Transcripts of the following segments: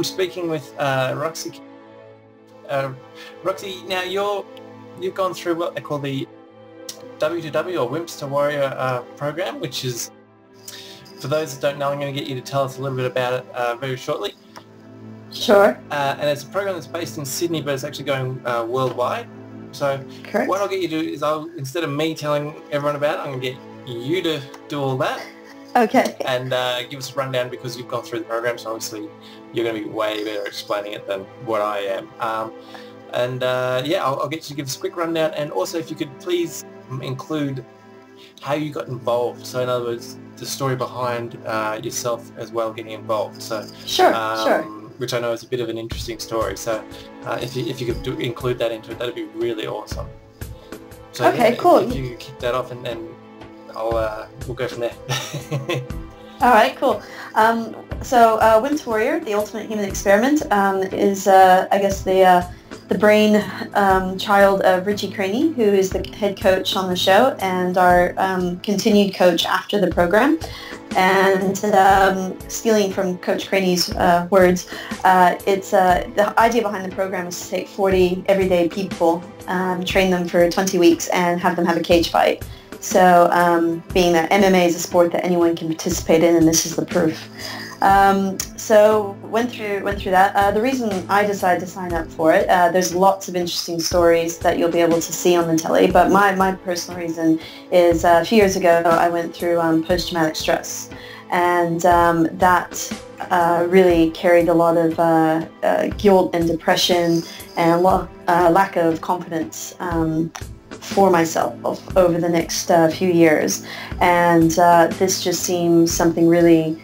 I'm speaking with Roxey. Roxey, now you've gone through what they call the W2W or Wimps to Warrior program, which is, for those that don't know, I'm going to get you to tell us a little bit about it very shortly. Sure. And it's a program that's based in Sydney, but it's actually going worldwide. So Correct. what I'll get you to do is, instead of me telling everyone about it, I'm going to get you to do all that. Okay. And give us a rundown, because you've gone through the program, so obviously you're going to be way better explaining it than what I am. I'll get you to give us a quick rundown, and also if you could please include how you got involved. So in other words, the story behind yourself as well getting involved. So Sure. Which I know is a bit of an interesting story. So if you could include that into it, that'd be really awesome. So okay, cool. If you could kick that off, and then we'll go from there. All right, cool. So Wimps Warrior, the ultimate human experiment, is I guess the brain child of Richie Craney, who is the head coach on the show and our continued coach after the program. And stealing from Coach Craney's words, it's the idea behind the program is to take 40 everyday people, train them for 20 weeks, and have them have a cage fight. So being that MMA is a sport that anyone can participate in, and this is the proof. So went through that. The reason I decided to sign up for it, there's lots of interesting stories that you'll be able to see on the telly, but my personal reason is a few years ago I went through post-traumatic stress, and that really carried a lot of guilt and depression and lack of confidence for myself over the next few years, and this just seems something really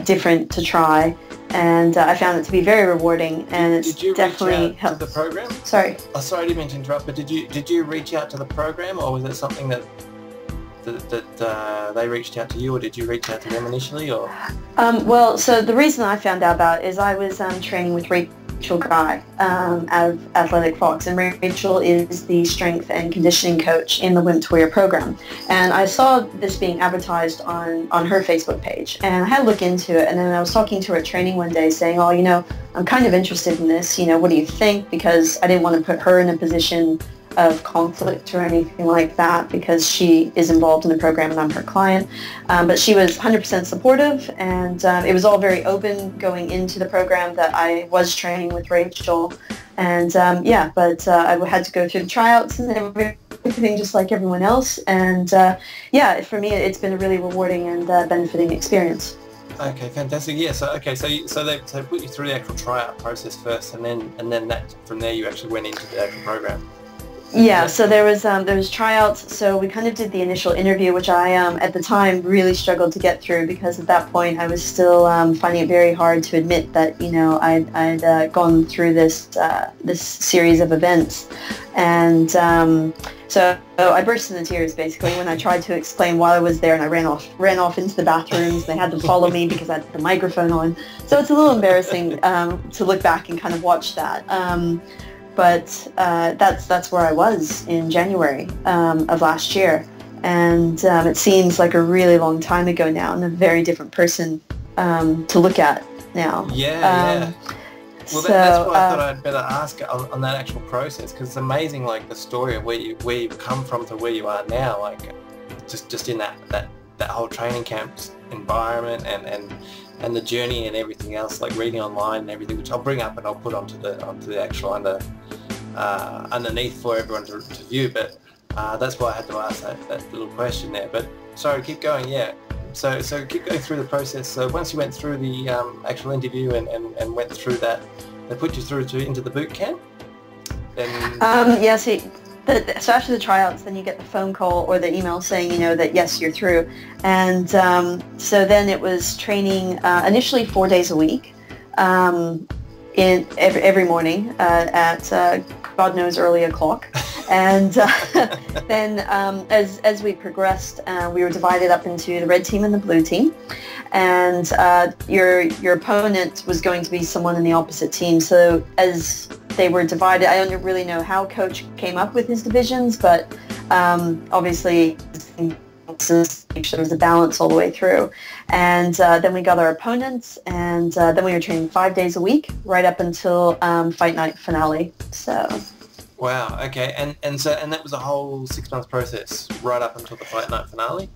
different to try, and I found it to be very rewarding, and it's definitely helped. Did you reach out to the program? Sorry. Oh, sorry, I didn't mean to interrupt, but did you reach out to the program, or was it something that they reached out to you, or did you reach out to them initially, or? Well, so the reason I found out about it is I was training with Rachel Guy out of Athletic Fox, and Rachel is the strength and conditioning coach in the Wimps Warrior program, and I saw this being advertised on her Facebook page, and I had to look into it, and then I was talking to her at training one day saying, oh, I'm kind of interested in this, what do you think, because I didn't want to put her in a position of conflict or anything like that, because she is involved in the program and I'm her client, but she was 100% supportive, and it was all very open going into the program that I was training with Rachel, and but I had to go through the tryouts and everything just like everyone else, and for me it's been a really rewarding and benefiting experience. Okay, fantastic. Yeah, so they put you through the actual tryout process first, and then that from there you actually went into the actual program. Yeah, so there was tryouts, so we kind of did the initial interview, which I at the time really struggled to get through, because at that point I was still finding it very hard to admit that I'd gone through this series of events, and so I burst into tears basically when I tried to explain why I was there, and I ran off into the bathrooms. They had to follow me because I had the microphone on, so it's a little embarrassing to look back and kind of watch that. But that's where I was in January of last year, and it seems like a really long time ago now, and a very different person to look at now. Yeah. Well, that's why I thought I'd better ask on that actual process, because it's amazing, like the story of where you've come from to where you are now, like just in that whole training camp environment and the journey and everything else, like reading online and everything, which I'll bring up and I'll put onto the actual underneath for everyone to view. But that's why I had to ask that little question there. But sorry, keep going. Yeah. So keep going through the process. So once you went through the actual interview and went through that, they put you through into the boot camp. So after the tryouts, then you get the phone call or the email saying, that yes, you're through. And so then it was training initially 4 days a week, in every morning at God knows early o'clock. And then as we progressed, we were divided up into the red team and the blue team. And your opponent was going to be someone in the opposite team. So as they were divided, I don't really know how Coach came up with his divisions, but obviously make sure there was a balance all the way through. And then we got our opponents, and then we were training 5 days a week right up until fight night finale. So. Wow. Okay. And that was a whole 6 month process right up until the fight night finale.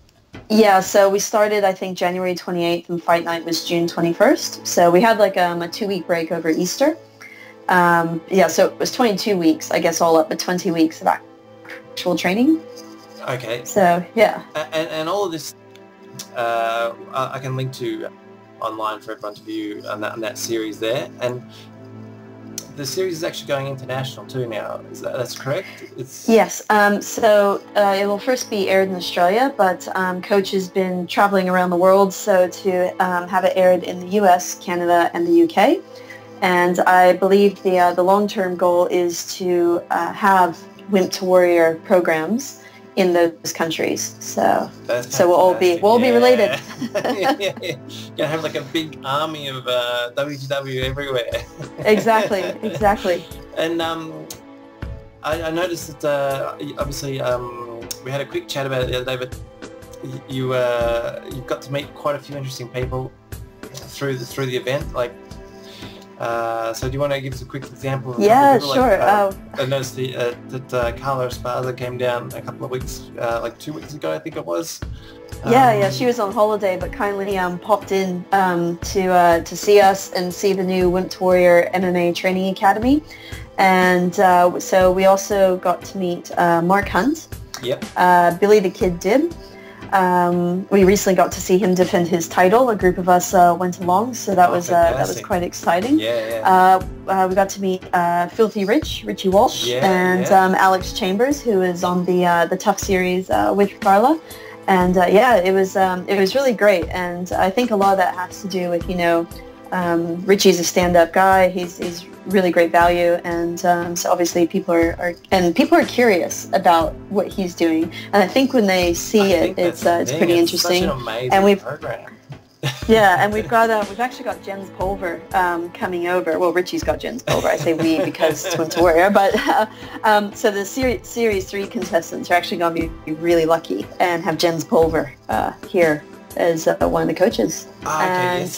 Yeah. So we started, I think, January 28th, and fight night was June 21st. So we had like a 2-week break over Easter. Yeah. So it was 22 weeks, I guess, all up, but 20 weeks of actual training. Okay. So yeah. And all of this, I can link to online for everyone to view on that series there. And the series is actually going international too now. That's correct? Yes. So it will first be aired in Australia, but Coach has been traveling around the world, so to have it aired in the US, Canada, and the UK. And I believe the long-term goal is to have Wimp to Warrior programs in those countries. So we'll all be related. Yeah. Gonna have like a big army of W2W everywhere. Exactly. And I noticed that obviously we had a quick chat about it the other day, but you got to meet quite a few interesting people through the event. Like, so do you want to give us a quick example? Of yeah, people? sure. I noticed that Carla Esparza came down a couple of weeks, like 2 weeks ago, I think it was. Yeah, she was on holiday, but kindly popped in to see us and see the new Wimps Warrior MMA Training Academy. And so we also got to meet Mark Hunt, Billy the Kid Dib. We recently got to see him defend his title. A group of us went along, so that was quite exciting. Yeah. We got to meet Filthy Richie Walsh, and Alex Chambers, who is on the Tough series with Carla. And it was really great. And I think a lot of that has to do with, Richie's a stand-up guy. He's really great value, and so obviously people are curious about what he's doing. And I think when they see it's pretty interesting. Such an amazing and program. and we've actually got Jens Pulver coming over. Well, Richie's got Jens Pulver. I say we because it's Wimps Warrior. But so the series 3 contestants are actually going to be really lucky and have Jens Pulver here as one of the coaches. Okay, and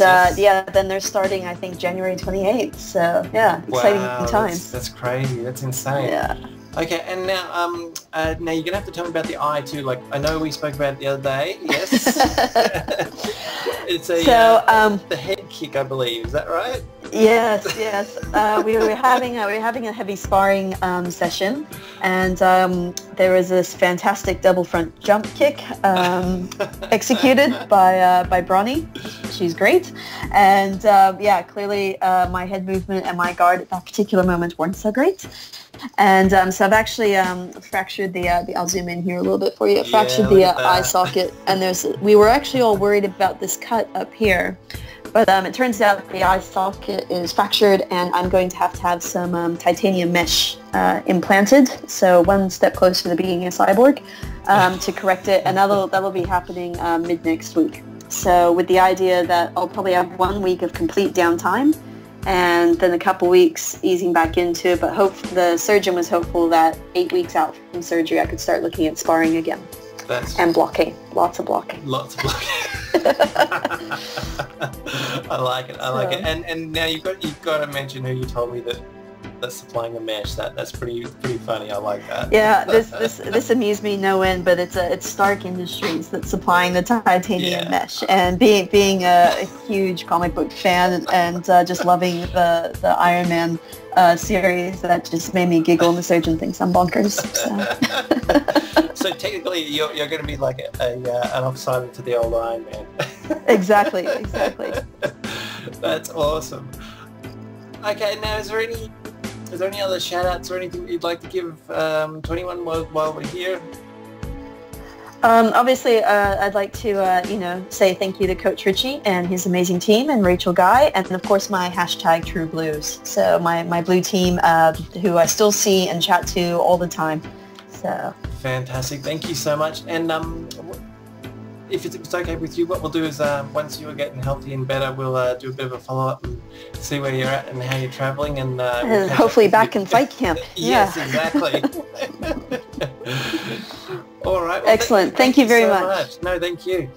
then they're starting, I think, January 28th. So yeah, exciting times. That's crazy. That's insane. Yeah. Okay, and now you're gonna have to tell me about the eye too. Like, I know we spoke about it the other day. Yes. It's the head kick, I believe. Is that right? Yes. We were having a heavy sparring session, and there was this fantastic double front jump kick executed by Bronny. She's great, and clearly my head movement and my guard at that particular moment weren't so great. And so I've actually fractured the I'll zoom in here a little bit for you. Fractured the eye socket, and we were actually all worried about this cut up here, but it turns out the eye socket is fractured, and I'm going to have some titanium mesh implanted. So one step closer to being a cyborg to correct it, and that'll be happening mid next week. So with the idea that I'll probably have 1 week of complete downtime, and then a couple weeks easing back into it, but the surgeon was hopeful that 8 weeks out from surgery I could start looking at sparring again. And blocking. Lots of blocking. I like it. And now you've got to mention who you told me that's supplying the mesh. That's pretty funny. I like that. Yeah, this amused me no end, but it's Stark Industries that's supplying the titanium mesh. And being a huge comic book fan and just loving the Iron Man series, that just made me giggle, and the surgeon thinks I'm bonkers. So technically you're going to be like an offsider to the old Iron Man. Exactly. That's awesome. Okay, now is there any other shout-outs or anything you'd like to give to anyone while we're here? Obviously, I'd like to, say thank you to Coach Richie and his amazing team, and Rachel Guy, and of course my hashtag True Blues. So my blue team, who I still see and chat to all the time. So fantastic. Thank you so much. And if it's okay with you, what we'll do is once you're getting healthy and better, we'll do a bit of a follow-up and see where you're at and how you're traveling, and hopefully back in fight camp. Yes, exactly. All right. Well, excellent. Thank you very much. No, thank you.